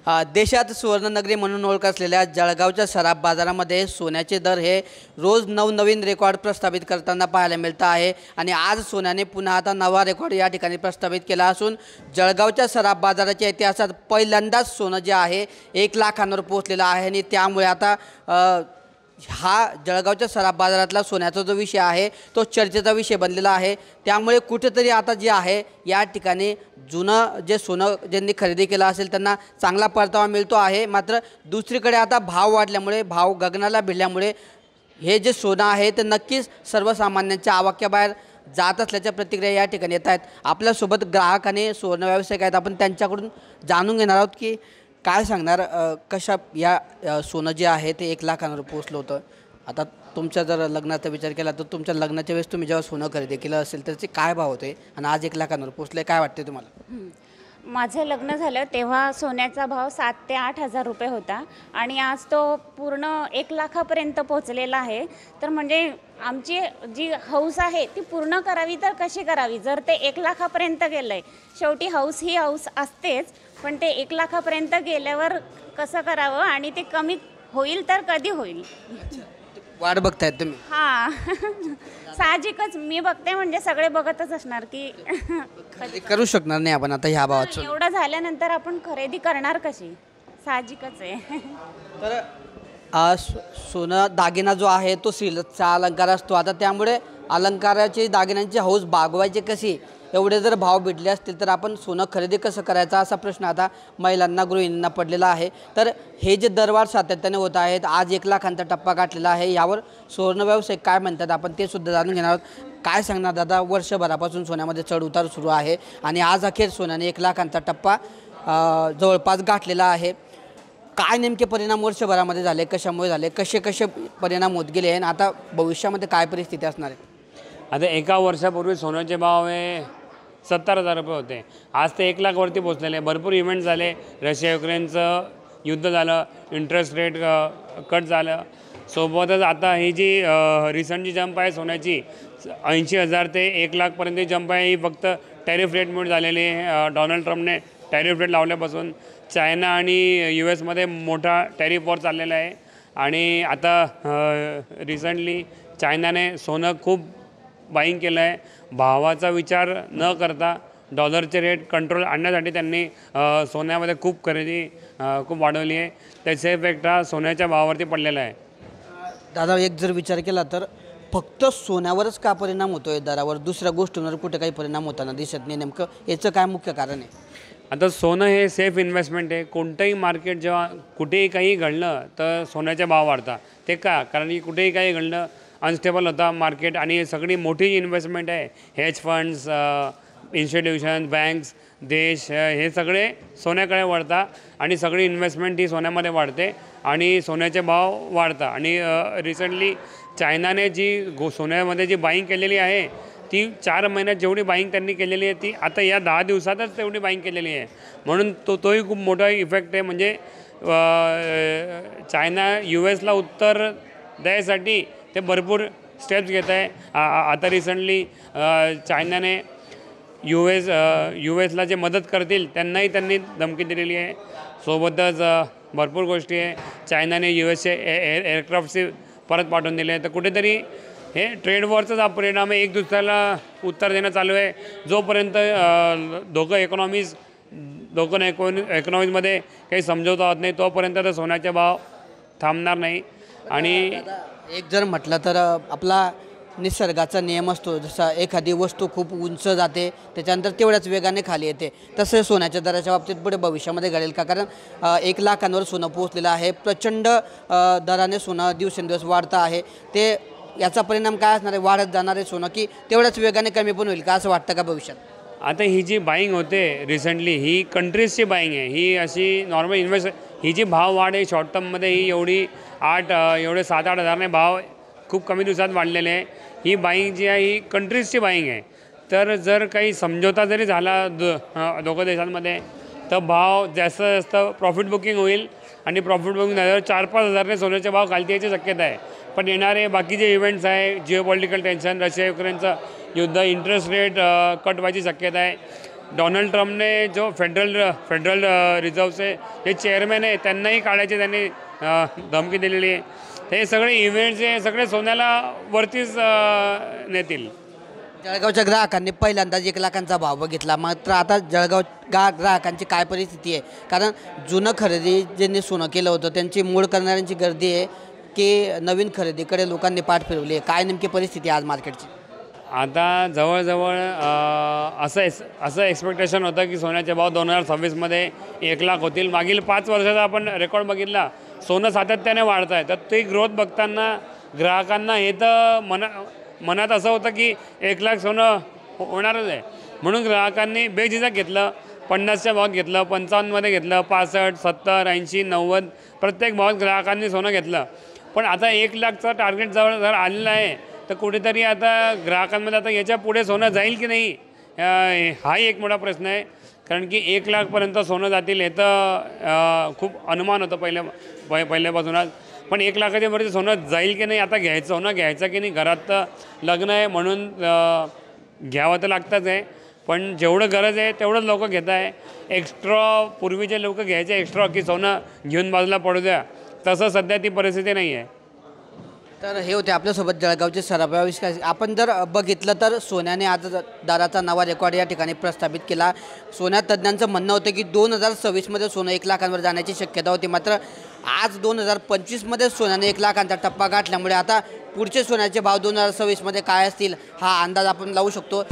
देशात सुवर्णनगरी म्हणून ओळख असलेल्या जळगावच्या सराफ बाजारामध्ये सोन्याचे दर हे रोज नवनवीन रेकॉर्ड प्रस्थापित करताना पाहायला मिळत आहे आणि आज सोन्याने पुन्हा आता नवा रेकॉर्ड या ठिकाणी प्रस्थापित केला असून जळगावच्या सराफ बाजाराच्या इतिहासात पहिल्यांदाच सोनं जे आहे 1 लाखांवर पोहोचलेलं आहे आणि त्यामुळे आता हा जळगावच्या सराफ बाजारातला सोन्याचा जो विषय आहे तो चर्चेचा विषय बनलेला आहे। त्यामुळे कुठेतरी आता जे आहे या ठिकाणी जुनं जे सोनं ज्यांनी खरेदी केलं असेल त्यांना चांगला परतावा मिळतो आहे। मात्र दुसरीकडे आता भाव वाढल्यामुळे भाव गगनाला भिडल्यामुळे हे जे सोनं आहे ते नक्कीच सर्वसामान्यांच्या आवाक्याबाहेर जात असल्याच्या प्रतिक्रिया या ठिकाणी येत आहेत। आपल्यासोबत ग्राहक आणि सोनं व्यावसायिक आहेत, आपण त्यांच्याकडून जाणून घेणार आहोत की काय सांगणार कशा या सोनं जे आहे ते 1 लाखांवर पोहोचलं होतं। आता तुमच्या जर लग्नाचा विचार केला तर तुमच्या लग्नाच्या वेळेस तुम्ही जेव्हा सोनं खरेदी केलं असेल त्याचे काय भाव होते आणि आज 1 लाखांवर पोहोचले, काय वाटते तुम्हाला? माझं लग्न झालं तेव्हा सोन्याचा भाव 7 ते 8 हजार रुपये होता आणि आज तो पूर्ण 1 लाखापर्यंत पोहोचलेला आहे। तर म्हणजे आमची जी हौस आहे ती पूर्ण करावी तर कशी करावी, जर ते 1 लाखापर्यंत गेलं आहे, शेवटी हौस ही हौस असतेच, पण ते 1 लाखापर्यंत गेल्यावर कसं करावं आणि ते कमी होईल तर कधी होईल वाट बघतायत तुम्ही? हां साहजिकच मी बघते, म्हणजे सगळे बघतच असणार की खरेदी करू शकणार नाही आपण आता ह्या भावात। एवढं झाल्यानंतर आपण खरेदी करणार कशी, साहजिकच आहे। तर सोनं दागिना जो आहे तो श्रीलतचा अलंकार असतो, आता त्यामुळे अलंकाराची दागिन्यांची हौस बागवायची कशी, एवढे जर भाव भिडले असतील तर आपण सोनं खरेदी कसं करायचा असा प्रश्न आता महिलांना गृहिणींना पडलेला आहे। तर हे जे दरवाढ सातत्याने होत आहेत, आज 1 लाखांचा टप्पा गाठलेला आहे, यावर सुवर्ण व्यावसायिक काय म्हणतात आपण ते सुद्धा जाणून घेणार आहोत। काय सांगणार दादा, वर्षभरापासून सोन्यामध्ये चढ उतार सुरू आहे आणि आज अखेर सोन्याने 1 लाखांचा टप्पा जवळपास गाठलेला आहे। काय नेमके परिणाम वर्षभरामध्ये झाले, कशामुळे झाले, कसे कसे परिणाम होत गेले आणि आता भविष्यामध्ये काय परिस्थिती असणार आहे? आता एका वर्षापूर्वी सोन्याचे भाव हे 70,000 रुपये होते, आज ते 1 लाखवरती पोचलेले। भरपूर इव्हेंट झाले, रशिया युक्रेनचं युद्ध झालं, इंटरेस्ट रेट कट झालं, सोबतच आता ही जी रिसंट जी जंप आहे सोन्याची 80,000 ते 1 लाखपर्यंत जंप आहे, ही फक्त टॅरिफ रेटमुळे झालेली आहे। डोनाल्ड ट्रम्पने टॅरिफ रेट लावल्यापासून चायना आणि US मध्ये मोठा टॅरिफ वॉर चाललेला आहे आणि आता रिसेंटली चायनाने सोनं खूप बाईंग केलं आहे। भावाचा विचार न करता डॉलरचे रेट कंट्रोल आणण्यासाठी त्यांनी सोन्यामध्ये खूप खरेदी खूप वाढवली आहे, त्याचा इफेक्ट हा सोन्याच्या भावावरती पडलेला आहे। दादा, एक जर विचार केला तर फक्त सोन्यावरच का परिणाम होतो आहे दरावर, दुसऱ्या गोष्टींवर कुठे काही परिणाम होताना दिसत नाही, नेमकं याचं काय मुख्य कारण आहे? आता सोनं हे सेफ इन्व्हेस्टमेंट आहे। कोणतंही मार्केट जेव्हा कुठेही काही घडलं तर सोन्याचे भाव वाढतात, ते का? कारण की कुठेही काही घडलं अनस्टेबल होता मार्केट आणि सगळी मोठी इन्व्हेस्टमेंट आहे, हेज फंड्स, इन्स्टिट्यूशन, बँक्स, देश, हे सगळे सोन्याकडे वळतात आणि सगळी इन्व्हेस्टमेंट ही सोन्यामध्ये वाढते आणि सोन्याचे भाव वाढतात। आणि रिसेंटली चायनाने जी सोन्यामध्ये जी बाईंग केलेली आहे ती 4 महिन्यात जेवढी बाईंग त्यांनी केलेली आहे ती आता या 10 दिवसातच तेवढी बाईंग केलेली आहे, म्हणून तोही खूप मोठा इफेक्ट आहे। म्हणजे चायना US ला उत्तर द्यायसाठी ते भरपूर स्टेप्स घेत आहे। आता रिसेंटली चायनाने US ला जे मदत करतील त्यांनाही त्यांनी धमकी दिलेली आहे। सोबतच भरपूर गोष्टी आहे, चायनाने US एअरक्राफ्टचे परत पाठवून दिले आहे। तर कुठेतरी हे ट्रेड वॉरचाच हा परिणाम आहे, एक दुसऱ्याला उत्तर देणं चालू आहे। जोपर्यंत दोघं इकॉनॉमीजमध्ये काही समझोता होत नाही तोपर्यंत तर सोन्याचे भाव थांबणार नाही। आणि एक जर म्हटलं तर आपला निसर्गाचा नियम असतो, जसा एखादी वस्तू खूप उंच जाते त्याच्यानंतर तेवढ्याच वेगाने खाली येते, तसं सोन्याच्या दराच्या बाबतीत पुढे भविष्यामध्ये घडेल का? कारण 1 लाखांवर सोनं पोहोचलेलं आहे, प्रचंड दराने सोनं दिवसेंदिवस वाढतं आहे, ते याचा परिणाम काय असणार आहे? वाढत जाणार आहे सोनं की तेवढ्याच वेगाने कमी पण होईल का, असं वाटतं का भविष्यात? आता ही जी बाईंग होते रिसेंटली ही कंट्रीजची बाईंग आहे, ही अशी नॉर्मल ही जी भाव वाढ आहे शॉर्ट टर्ममध्ये ही एवढे 7-8 हजारने भाव खूप कमी दिवसात वाढलेले आहे। ही बाईंग जी आहे ही कंट्रीजची बाईंग आहे, तर जर काही समझोता जरी झाला दोघं देशांमध्ये तर भाव जास्त जास्त प्रॉफिट बुकिंग होईल आणि प्रॉफिट बुकिंग झाल्यावर 4-5 हजारने सोन्याचे भाव खालती यायची शक्यता आहे। पण येणारे बाकीचे इव्हेंट्स आहे, जिओपॉलिटिकल टेन्शन, रशिया युक्रेनचं युद्ध, इंटरेस्ट रेट कट व्हायची शक्यता आहे, डोनाल्ड ट्रम्पने जो फेडरल रिझर्व्हचे जे चेअरमॅन आहे त्यांनाही काढायचे त्यांनी धमकी दिलेली आहे. हे सगळे इव्हेंट्स हे सगळे सोन्याला वरतीच नेतील. जळगावच्या ग्राहकांनी पहिल्यांदाच 1 लाखांचा भाव बघितला, मात्र आता जळगाव ग्राहकांची काय परिस्थिती आहे? कारण जुनं खरेदी ज्यांनी सोनं केलं होतं त्यांची मूळ करणाऱ्यांची गर्दी आहे की नवीन खरेदीकडे लोकांनी पाठ फिरवली आहे? काय नेमकी परिस्थिती आहे आज मार्केटची? आता जवळजवळ असं एक्सपेक्टेशन होतं की सोन्याचे भाव 2026मध्ये 1 लाख होतील. मागील 5 वर्षाचा आपण रेकॉर्ड बघितला, सोनं सातत्याने वाढत आहे. तर ती ग्रोथ बघताना ग्राहकांना हे तर मनात असं होतं की 1 लाख सोनं होणारच आहे. म्हणून ग्राहकांनी बेझिझक घेतलं. 50च्या भावात घेतलं, 55मध्ये घेतलं, 65, 70, 80, 90 प्रत्येक भावात ग्राहकांनी सोनं घेतलं. पण आता 1 लाखचं टार्गेट जर आलेलं आहे तर कुठेतरी आता ग्राहकांमध्ये आता याच्या पुढे सोनं जाईल की नाही हाही एक मोठा प्रश्न आहे. कारण की 1 लाखपर्यंत सोनं जातील हे तर खूप अनुमान होतं पहिल्यापासूनच. पण 1 लाखाच्या वरती सोनं जाईल की नाही, आता सोनं घ्यायचं की नाही, घरात तर लग्न आहे म्हणून घ्यावं तर लागतंच आहे. पण जेवढं गरज आहे तेवढंच लोक घेत आहे. एक्स्ट्रा पूर्वीचे लोक घ्यायचे एक्स्ट्रा की सोनं घेऊन बाजूला पडू द्या, तसं सध्या ती परिस्थिती नाही आहे. तर हे होते आपल्यासोबत जळगावचे सराफाविष्कार. आपण जर बघितलं तर सोन्याने आज दराचा नवा रेकॉर्ड या ठिकाणी प्रस्थापित केला. सोन्या तज्ज्ञांचं म्हणणं होतं की 2026मध्ये सोनं 1 लाखांवर जाण्याची शक्यता होती, मात्र आज 2025मध्ये सोन्याने 1 लाखांचा टप्पा गाठल्यामुळे आता पुढचे सोन्याचे भाव 2026मध्ये काय असतील हा अंदाज आपण लावू शकतो.